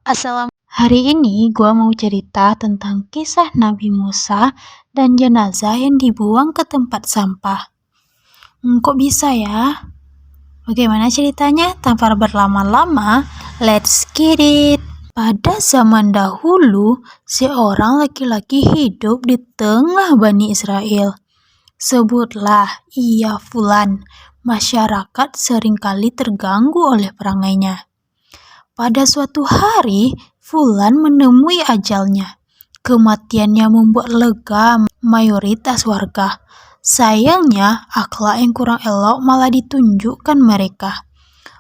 Hari ini gua mau cerita tentang kisah Nabi Musa dan jenazah yang dibuang ke tempat sampah. Kok bisa ya? Bagaimana ceritanya? Tanpa berlama-lama, let's get it! Pada zaman dahulu, seorang laki-laki hidup di tengah Bani Israel. Sebutlah ia Fulan. Masyarakat seringkali terganggu oleh perangainya. Pada suatu hari, Fulan menemui ajalnya. Kematiannya membuat lega mayoritas warga. Sayangnya, akhlak yang kurang elok malah ditunjukkan mereka.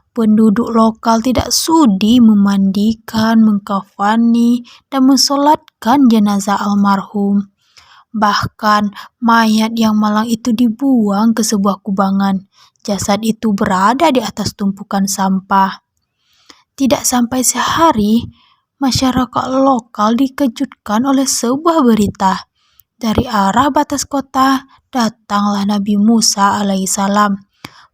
Penduduk lokal tidak sudi memandikan, mengkafani, dan mensolatkan jenazah almarhum. Bahkan, mayat yang malang itu dibuang ke sebuah kubangan. Jasad itu berada di atas tumpukan sampah. Tidak sampai sehari, masyarakat lokal dikejutkan oleh sebuah berita. Dari arah batas kota, datanglah Nabi Musa alaihissalam.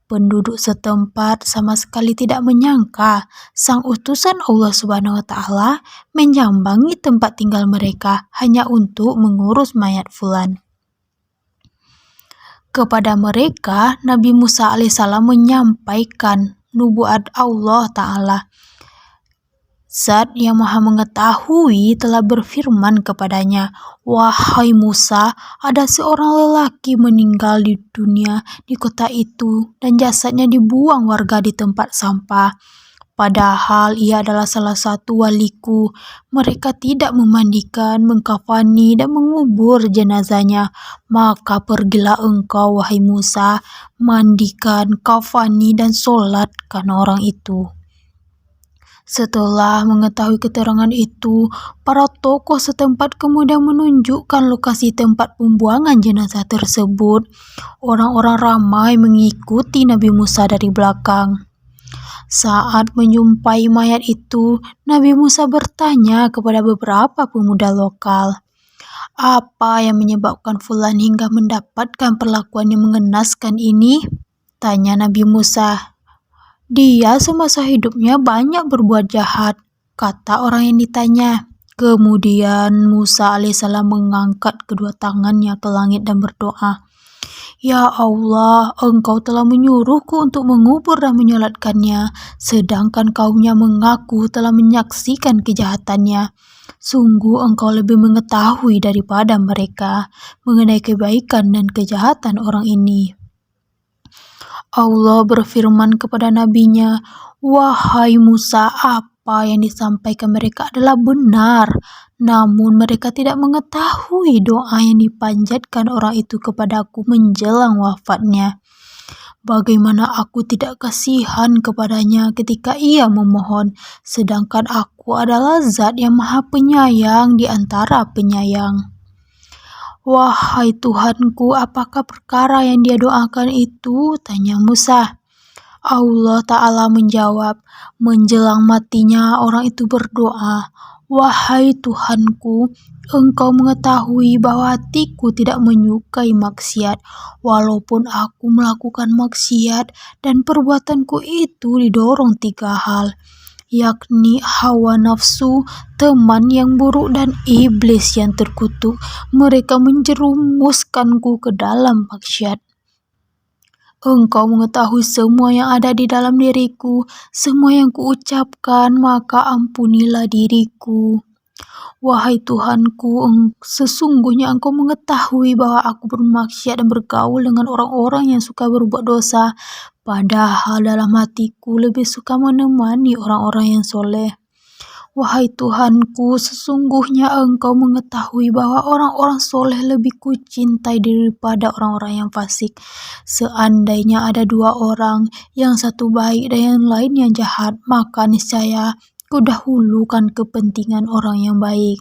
Penduduk setempat sama sekali tidak menyangka sang utusan Allah Subhanahu wa Ta'ala menjambangi tempat tinggal mereka hanya untuk mengurus mayat Fulan. Kepada mereka, Nabi Musa alaihissalam menyampaikan nubuat Allah Ta'ala. Zat yang maha mengetahui telah berfirman kepadanya, "Wahai Musa, ada seorang lelaki meninggal di dunia di kota itu dan jasadnya dibuang warga di tempat sampah. Padahal ia adalah salah satu waliku. Mereka tidak memandikan, mengkafani, dan mengubur jenazahnya. Maka pergilah engkau, wahai Musa, mandikan, kafani, dan solatkan orang itu." Setelah mengetahui keterangan itu, para tokoh setempat kemudian menunjukkan lokasi tempat pembuangan jenazah tersebut. Orang-orang ramai mengikuti Nabi Musa dari belakang. Saat menjumpai mayat itu, Nabi Musa bertanya kepada beberapa pemuda lokal, "Apa yang menyebabkan Fulan hingga mendapatkan perlakuan yang mengenaskan ini?" Tanya Nabi Musa. "Dia semasa hidupnya banyak berbuat jahat," kata orang yang ditanya. Kemudian Musa alaihissalam mengangkat kedua tangannya ke langit dan berdoa, "Ya Allah, Engkau telah menyuruhku untuk mengubur dan menyolatkannya, sedangkan kaumnya mengaku telah menyaksikan kejahatannya. Sungguh Engkau lebih mengetahui daripada mereka mengenai kebaikan dan kejahatan orang ini." Allah berfirman kepada nabinya, "Wahai Musa, apa yang disampaikan mereka adalah benar, namun mereka tidak mengetahui doa yang dipanjatkan orang itu kepadaku menjelang wafatnya. Bagaimana aku tidak kasihan kepadanya ketika ia memohon, sedangkan aku adalah zat yang maha penyayang di antara penyayang." "Wahai Tuhanku, apakah perkara yang dia doakan itu?" tanya Musa. Allah Ta'ala menjawab, menjelang matinya orang itu berdoa, "Wahai Tuhanku, Engkau mengetahui bahwa hatiku tidak menyukai maksiat, walaupun aku melakukan maksiat dan perbuatanku itu didorong 3 hal, yakni hawa nafsu, teman yang buruk, dan iblis yang terkutuk. Mereka menjerumuskanku ke dalam maksiat. Engkau mengetahui semua yang ada di dalam diriku, semua yang kuucapkan, maka ampunilah diriku. Wahai Tuhanku, sesungguhnya Engkau mengetahui bahwa aku bermaksiat dan bergaul dengan orang-orang yang suka berbuat dosa, padahal dalam hatiku lebih suka menemani orang-orang yang soleh. Wahai Tuhanku, sesungguhnya Engkau mengetahui bahwa orang-orang soleh lebih kucintai daripada orang-orang yang fasik. Seandainya ada 2 orang, yang satu baik dan yang lain yang jahat, maka niscaya kudahulukan kepentingan orang yang baik.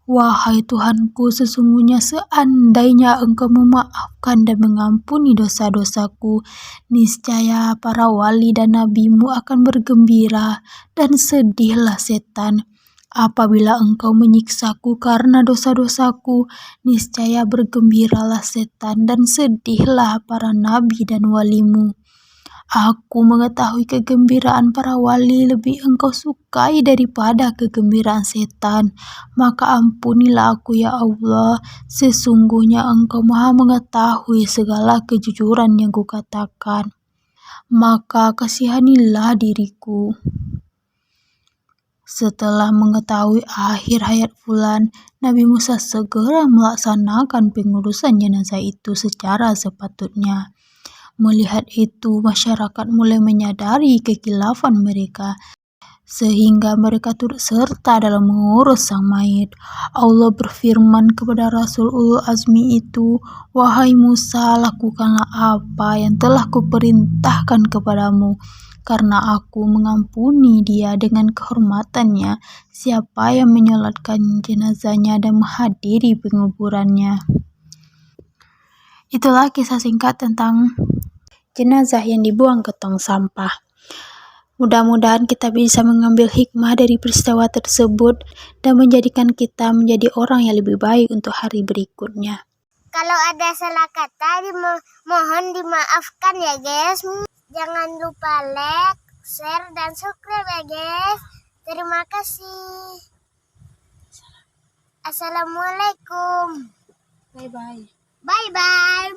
Wahai Tuhanku, sesungguhnya seandainya Engkau memaafkan dan mengampuni dosa-dosaku, niscaya para wali dan nabimu akan bergembira, dan sedihlah setan. Apabila Engkau menyiksaku karena dosa-dosaku, niscaya bergembiralah setan dan sedihlah para nabi dan walimu. Aku mengetahui kegembiraan para wali lebih engkau sukai daripada kegembiraan setan. Maka ampunilah aku ya Allah, sesungguhnya engkau maha mengetahui segala kejujuran yang kukatakan. Maka kasihanilah diriku. Setelah mengetahui akhir hayat Fulan, Nabi Musa segera melaksanakan pengurusan jenazah itu secara sepatutnya. Melihat itu, masyarakat mulai menyadari kekhilafan mereka, sehingga mereka turut serta dalam mengurus sang mayit. Allah berfirman kepada Rasul Ulul Azmi itu, "Wahai Musa, lakukanlah apa yang telah kuperintahkan kepadamu, karena aku mengampuni dia dengan kehormatannya, siapa yang menyolatkan jenazahnya dan menghadiri penguburannya." Itulah kisah singkat tentang jenazah yang dibuang ke tong sampah. Mudah-mudahan kita bisa mengambil hikmah dari peristiwa tersebut dan menjadikan kita menjadi orang yang lebih baik untuk hari berikutnya. Kalau ada salah kata, mohon dimaafkan ya guys. Jangan lupa like, share, dan subscribe ya guys. Terima kasih. Assalamualaikum. Bye-bye. Bye-bye.